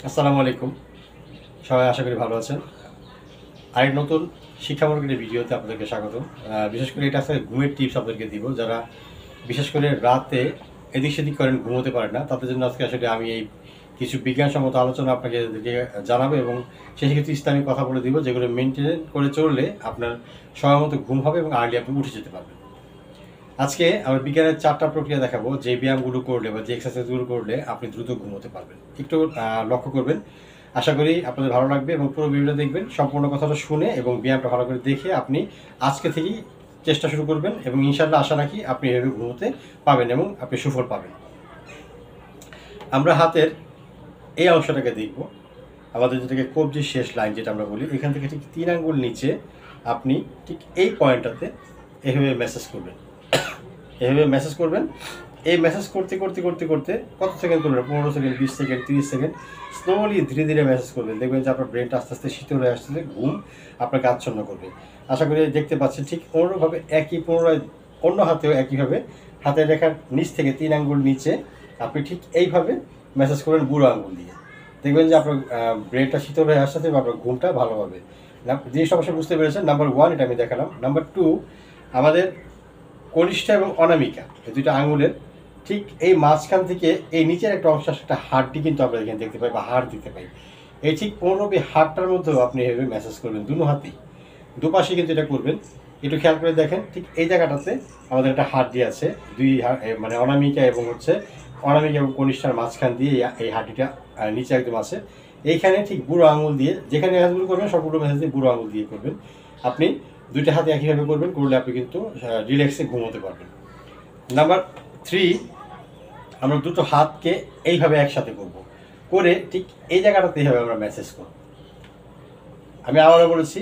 আসসালামু আলাইকুম। সবাই আশা করি ভালো আছেন। আরেক নতুন শিক্ষামূলক একটি ভিডিওতে আপনাদেরকে স্বাগতম। বিশেষ করে এটা আসলে ঘুমের টিপস আপনাদেরকে দিব। যারা বিশেষ করে রাতে এদিক সেদিক করেন, ঘুমোতে পারেন না, তাদের জন্য আজকে আসলে আমি এই কিছু বিজ্ঞানসম্মত আলোচনা আপনাদেরকে জানাবো এবং শেষে কিছু ইসলামিক কথা বলে দিব, যেগুলো মেনটেন করে চললে আপনার সময় মতো ঘুম হবে এবং আর্লি আপনি উঠে যেতে পারবেন। আজকে আমরা বিজ্ঞানের 4টা প্রক্রিয়া দেখাবো, যে ব্যায়ামগুলো করলে বা যে এক্সারসাইজগুলো করলে আপনি দ্রুত ঘুমোতে পারবেন। একটু লক্ষ্য করবেন, আশা করি আপনাদের ভালো লাগবে এবং পুরো ভিডিওটা দেখবেন, সম্পূর্ণ কথাটা শুনে এবং ব্যায়ামটা ভালো করে দেখে আপনি আজকে থেকেই চেষ্টা শুরু করবেন এবং ইনশাআল্লাহ আশা রাখি আপনি এভাবে ঘুমোতে পাবেন এবং আপনি সুফল পাবেন। আমরা হাতের এই অংশটাকে দেখব, আমাদের যেটাকে কবজির শেষ লাইন যেটা আমরা বলি, এখান থেকে ঠিক 3 আঙ্গুল নিচে আপনি ঠিক এই পয়েন্টটাতে এভাবে মেসেজ করবেন। এভাবে মেসেজ করবেন। এই মেসেজ করতে করতে করতে করতে কত সেকেন্ড করবেন? 15 সেকেন্ড, 20 সেকেন্ড, 30 সেকেন্ড স্লোলি ধীরে ধীরে মেসেজ করবেন। দেখবেন যে আপনার ব্রেনটা আস্তে আস্তে শীতল হয়ে আসছে, ঘুম আপনাকে আচ্ছন্ন করবে। আশা করি দেখতে পাচ্ছেন। ঠিক অনুরূপভাবে একই পুনরায় অন্য হাতেও একইভাবে হাতের রেখার নিচ থেকে 3 আঙ্গুল নিচে আপনি ঠিক এইভাবে মেসেজ করবেন বুড়ো আঙ্গুল দিয়ে। দেখবেন যে আপনার ব্রেনটা শীতল হয়ে আসছে এবং আপনার ঘুমটা ভালো হবে। যে সমস্যা বুঝতে পেরেছেন, নাম্বার 1 এটা আমি দেখালাম। নাম্বার 2, আমাদের কনিষ্ঠা এবং অনামিকা এই দুইটা আঙুলের ঠিক এই মাঝখান থেকে এই নিচের একটা অংশ, একটা হাড়টি কিন্তু আমরা এখানে দেখতে পাই বা হাড় দেখতে পাই। এই ঠিক 15 হাড়টার মধ্যেও আপনি এভাবে মেসেজ করবেন দুনো হাতেই, দুপাশে কিন্তু এটা করবেন। একটু খেয়াল করে দেখেন, ঠিক এই জায়গাটাতে আমাদের একটা হাড়টি আছে, দুই মানে অনামিকা এবং অনামিকা এবং কনিষ্ঠার মাঝখান দিয়ে এই হাড়টিটা নিচে একদম আছে। এইখানে ঠিক বুড়ো আঙুল দিয়ে, যেখানে মেসেজগুলো করবেন সবগুলো মেসেজ দিয়ে বুড়ো আঙুল দিয়ে করবেন। আপনি দুইটা হাতে একইভাবে করবেন, করলে আপনি কিন্তু রিল্যাক্সে ঘুমোতে পারবেন। নাম্বার 3, আমরা দুটো হাতকে এইভাবে একসাথে করব, করে ঠিক এই জায়গাটাতে এইভাবে আমরা মেসেজ করব। আমি আবারও বলেছি,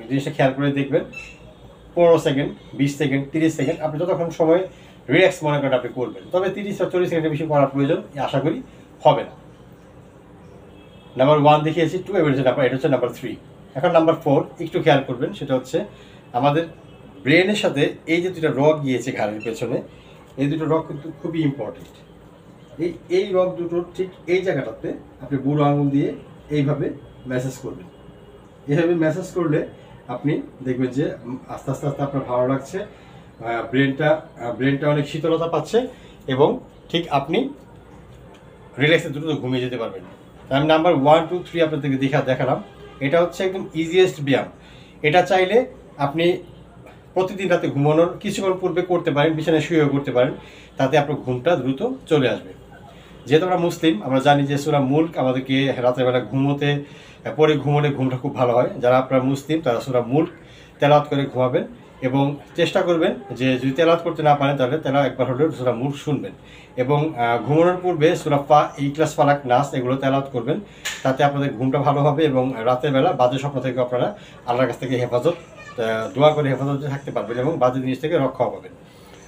জিনিসটা খেয়াল করে দেখবেন। 15 সেকেন্ড, 20 সেকেন্ড, 30 সেকেন্ড আপনি যতক্ষণ সময় রিল্যাক্স মনে করেন আপনি করবেন। তবে 30 বা 40 সেকেন্ডের বেশি করার প্রয়োজন আশা করি হবে না। নাম্বার 1 দেখিয়েছি, 2 এবার এটা হচ্ছে নাম্বার 3। এখন নাম্বার 4 একটু খেয়াল করবেন, সেটা হচ্ছে আমাদের ব্রেনের সাথে এই যে দুটো রগ গিয়েছে ঘাড়ের পেছনে, এই দুটো রগ কিন্তু খুবই ইম্পর্টেন্ট। এই রগ দুটোর ঠিক এই জায়গাটাতে আপনি বুড়ো আঙুল দিয়ে এইভাবে মেসেজ করবেন। এইভাবে মেসেজ করলে আপনি দেখবেন যে আস্তে আস্তে আস্তে আপনার ভালো লাগছে, ব্রেনটা অনেক শীতলতা পাচ্ছে এবং ঠিক আপনি রিল্যাক্সে দ্রুত ঘুমিয়ে যেতে পারবেন। আমি নাম্বার 1, 2, 3 আপনাদেরকে দেখালাম। এটা হচ্ছে একদম ইজিয়েস্ট ব্যায়াম। এটা চাইলে আপনি প্রতিদিন রাতে ঘুমানোর কিছুক্ষণ পূর্বে করতে পারেন, বিছানায় শুয়েও করতে পারেন, তাতে আপনার ঘুমটা দ্রুত চলে আসবে। যেহেতু আমরা মুসলিম, আমরা জানি যে সূরা মুলক আমাদেরকে রাতের বেলা ঘুমোলে ঘুমটা খুব ভালো হয়। যারা আপনারা মুসলিম তারা সূরা মুলক তেলাওয়াত করে ঘুমাবেন এবং চেষ্টা করবেন যে যদি তেলাওয়াত করতে না পারেন তাহলে একবার হলেও সূরা মুলক শুনবেন এবং ঘুমানোর পূর্বে সূরা ইখলাস, ফালাক, নাস এগুলো তেলাওয়াত করবেন। তাতে আপনাদের ঘুমটা ভালো হবে এবং রাতের বেলা বাজে স্বপ্ন থেকে আপনারা আল্লাহর কাছ থেকে দোয়া করে হেফাজতে থাকতে পারবেন এবং বাজে জিনিস থেকে রক্ষা পাবেন।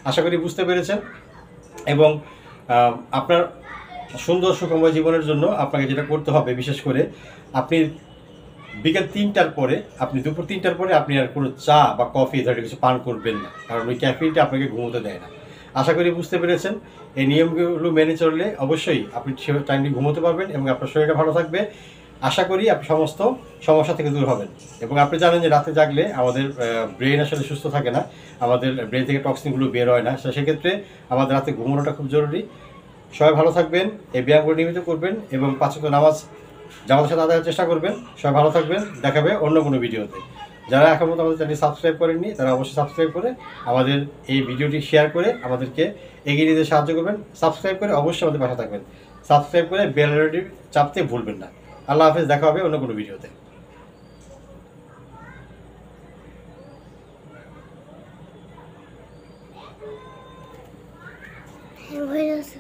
আশা করি বুঝতে পেরেছেন। এবং আপনার সুন্দর সুখময় জীবনের জন্য আপনাকে যেটা করতে হবে, বিশেষ করে আপনি বিকেল 3টার পরে, আপনি দুপুর 3টার পরে আপনি আর কোনো চা বা কফি এই ধরনের কিছু পান করবেন না, কারণ ওই ক্যাফিনটা আপনাকে ঘুমোতে দেয় না। আশা করি বুঝতে পেরেছেন। এই নিয়মগুলো মেনে চললে অবশ্যই আপনি টাইমলি ঘুমোতে পারবেন এবং আপনার শরীরটা ভালো থাকবে। আশা করি আপনি সমস্ত সমস্যা থেকে দূর হবেন। এবং আপনি জানেন যে রাতে জাগলে আমাদের ব্রেন আসলে সুস্থ থাকে না, আমাদের ব্রেন থেকে টক্সিনগুলো বের হয় না। সেক্ষেত্রে আমাদের রাতে ঘুমানোটা খুব জরুরি। সবাই ভালো থাকবেন, এই ব্যায়ামগুলো নিয়মিত করবেন এবং 5 ওয়াক্ত নামাজ জামাতের সাথে আদায়ের চেষ্টা করবেন। সবাই ভালো থাকবেন, দেখাবে অন্য কোনো ভিডিওতে। যারা এখন মতো আমাদের চ্যানেলটি সাবস্ক্রাইব করেননি তারা অবশ্যই সাবস্ক্রাইব করে আমাদের এই ভিডিওটি শেয়ার করে আমাদেরকে এগিয়ে নিতে সাহায্য করবেন। সাবস্ক্রাইব করে অবশ্যই আমাদের পাশে থাকবেন। সাবস্ক্রাইব করে বেল আইকনটি চাপতে ভুলবেন না। আল্লাহ হাফেজ, দেখা হবে অন্য কোনো ভিডিওতে। হয়ে যাচ্ছে